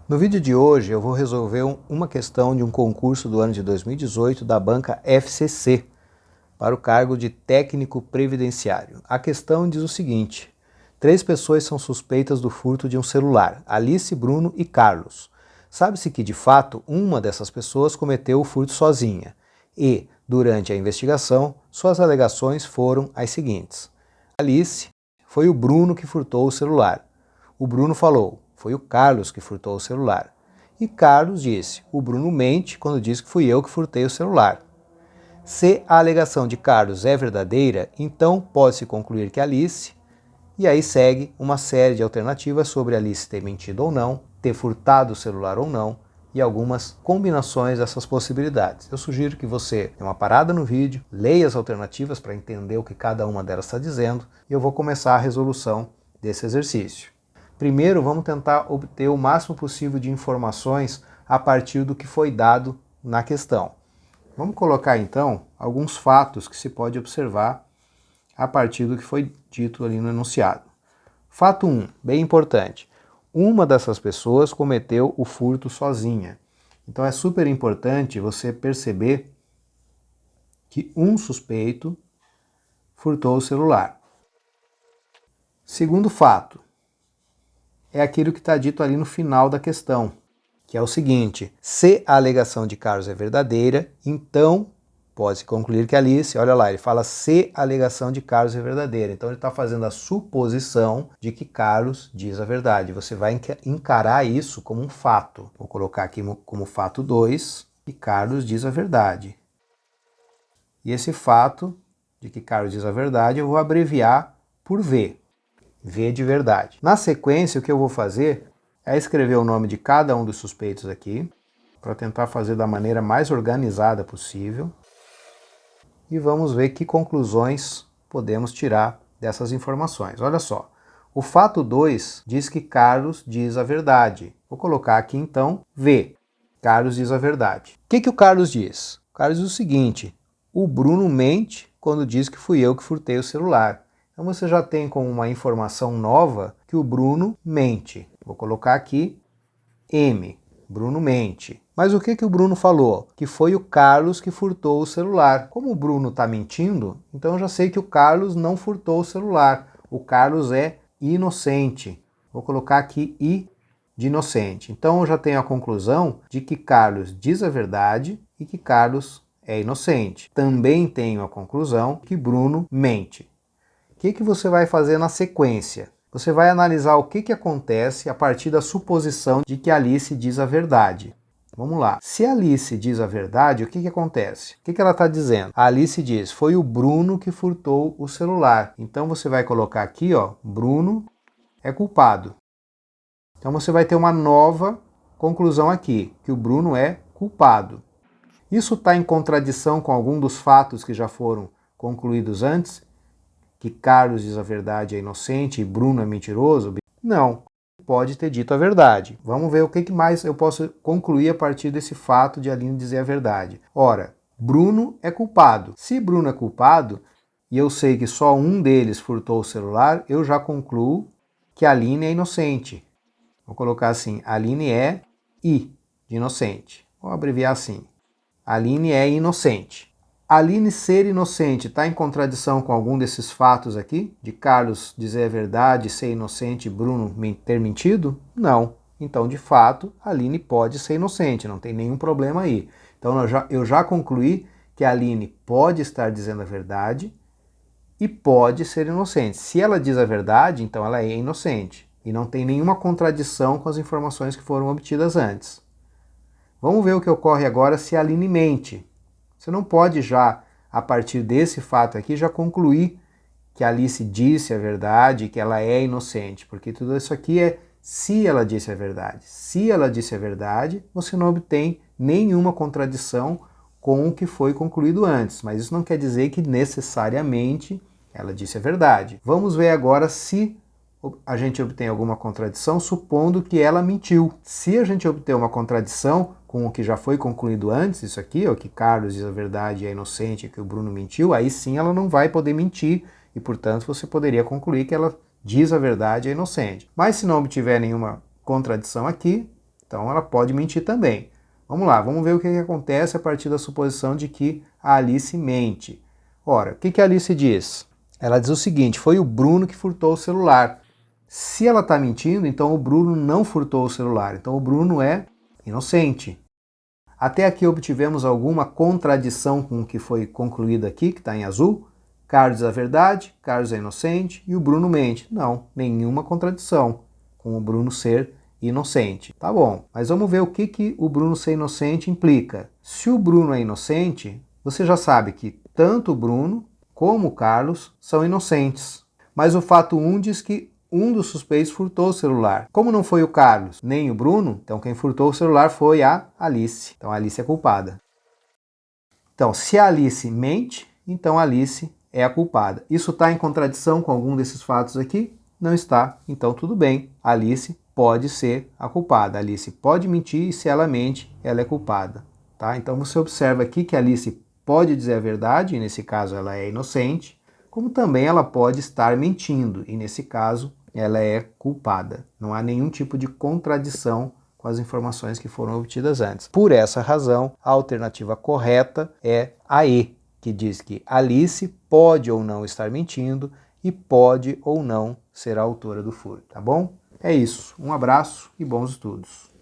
No vídeo de hoje eu vou resolver uma questão de um concurso do ano de 2018 da banca FCC para o cargo de técnico previdenciário. A questão diz o seguinte: 3 pessoas são suspeitas do furto de um celular, Alice, Bruno e Carlos. Sabe-se que, de fato, uma dessas pessoas cometeu o furto sozinha e, durante a investigação, suas alegações foram as seguintes. Alice: foi o Bruno que furtou o celular. O Bruno falou: foi o Carlos que furtou o celular. E Carlos disse: o Bruno mente quando diz que fui eu que furtei o celular. Se a alegação de Carlos é verdadeira, então pode-se concluir que Alice, e aí segue uma série de alternativas sobre Alice ter mentido ou não, ter furtado o celular ou não, e algumas combinações dessas possibilidades. Eu sugiro que você dê uma parada no vídeo, leia as alternativas para entender o que cada uma delas está dizendo, e eu vou começar a resolução desse exercício. Primeiro, vamos tentar obter o máximo possível de informações a partir do que foi dado na questão. Vamos colocar então alguns fatos que se pode observar a partir do que foi dito ali no enunciado. Fato 1, bem importante. Uma dessas pessoas cometeu o furto sozinha. Então é super importante você perceber que um suspeito furtou o celular. Segundo fato, é aquilo que está dito ali no final da questão, que é o seguinte: se a alegação de Carlos é verdadeira, então pode-se concluir que Alice, olha lá, ele fala se a alegação de Carlos é verdadeira. Então ele está fazendo a suposição de que Carlos diz a verdade. Você vai encarar isso como um fato. Vou colocar aqui como fato 2, que Carlos diz a verdade. E esse fato de que Carlos diz a verdade eu vou abreviar por V. V de verdade. Na sequência, o que eu vou fazer é escrever o nome de cada um dos suspeitos aqui, para tentar fazer da maneira mais organizada possível. E vamos ver que conclusões podemos tirar dessas informações. Olha só, o fato 2 diz que Carlos diz a verdade. Vou colocar aqui então V. Carlos diz a verdade. O que o Carlos diz? O Carlos diz o seguinte: o Bruno mente quando diz que fui eu que furtei o celular. Então você já tem como uma informação nova que o Bruno mente. Vou colocar aqui M. Bruno mente. Mas o que o Bruno falou? Que foi o Carlos que furtou o celular. Como o Bruno está mentindo, então eu já sei que o Carlos não furtou o celular. O Carlos é inocente. Vou colocar aqui I de inocente. Então eu já tenho a conclusão de que Carlos diz a verdade e que Carlos é inocente. Também tenho a conclusão que Bruno mente. O que você vai fazer na sequência? Você vai analisar o que acontece a partir da suposição de que Alice diz a verdade. Vamos lá. Se Alice diz a verdade, o que acontece? O que ela está dizendo? A Alice diz: foi o Bruno que furtou o celular. Então você vai colocar aqui, ó, Bruno é culpado. Então você vai ter uma nova conclusão aqui, que o Bruno é culpado. Isso está em contradição com algum dos fatos que já foram concluídos antes? Que Carlos diz a verdade é inocente e Bruno é mentiroso? Não, pode ter dito a verdade. Vamos ver o que mais eu posso concluir a partir desse fato de Aline dizer a verdade. Ora, Bruno é culpado. Se Bruno é culpado, e eu sei que só um deles furtou o celular, eu já concluo que a Aline é inocente. Vou colocar assim: Aline é I, de inocente. Vou abreviar assim: Aline é inocente. Aline ser inocente está em contradição com algum desses fatos aqui? De Carlos dizer a verdade, ser inocente e Bruno ter mentido? Não. Então, de fato, Aline pode ser inocente, não tem nenhum problema aí. Então, eu já concluí que a Aline pode estar dizendo a verdade e pode ser inocente. Se ela diz a verdade, então ela é inocente. E não tem nenhuma contradição com as informações que foram obtidas antes. Vamos ver o que ocorre agora se a Aline mente. Você não pode já, a partir desse fato aqui, já concluir que a Alice disse a verdade, que ela é inocente, porque tudo isso aqui é se ela disse a verdade. Se ela disse a verdade, você não obtém nenhuma contradição com o que foi concluído antes, mas isso não quer dizer que necessariamente ela disse a verdade. Vamos ver agora se a gente obtém alguma contradição, supondo que ela mentiu. Se a gente obter uma contradição com o que já foi concluído antes, isso aqui, ó, que Carlos diz a verdade e é inocente, que o Bruno mentiu, aí sim ela não vai poder mentir e, portanto, você poderia concluir que ela diz a verdade e é inocente. Mas se não obtiver nenhuma contradição aqui, Então ela pode mentir também. Vamos lá, vamos ver o que acontece a partir da suposição de que a Alice mente. Ora, o que a Alice diz? Ela diz o seguinte: foi o Bruno que furtou o celular. Se ela está mentindo, então o Bruno não furtou o celular. Então o Bruno é inocente. Até aqui obtivemos alguma contradição com o que foi concluído aqui, que está em azul? Carlos diz a verdade, Carlos é inocente e o Bruno mente. Não, nenhuma contradição com o Bruno ser inocente. Tá bom, mas vamos ver o que o Bruno ser inocente implica. Se o Bruno é inocente, você já sabe que tanto o Bruno como o Carlos são inocentes. Mas o fato 1 diz que um dos suspeitos furtou o celular. Como não foi o Carlos nem o Bruno, então quem furtou o celular foi a Alice. Então a Alice é culpada. Então, se a Alice mente, então a Alice é a culpada. Isso está em contradição com algum desses fatos aqui? Não está. Então tudo bem, a Alice pode ser a culpada. A Alice pode mentir e se ela mente, ela é culpada. Tá? Então você observa aqui que a Alice pode dizer a verdade, e nesse caso ela é inocente, como também ela pode estar mentindo, e nesse caso ela é culpada. Não há nenhum tipo de contradição com as informações que foram obtidas antes. Por essa razão, a alternativa correta é a E, que diz que Alice pode ou não estar mentindo e pode ou não ser a autora do furto, tá bom? É isso. Um abraço e bons estudos.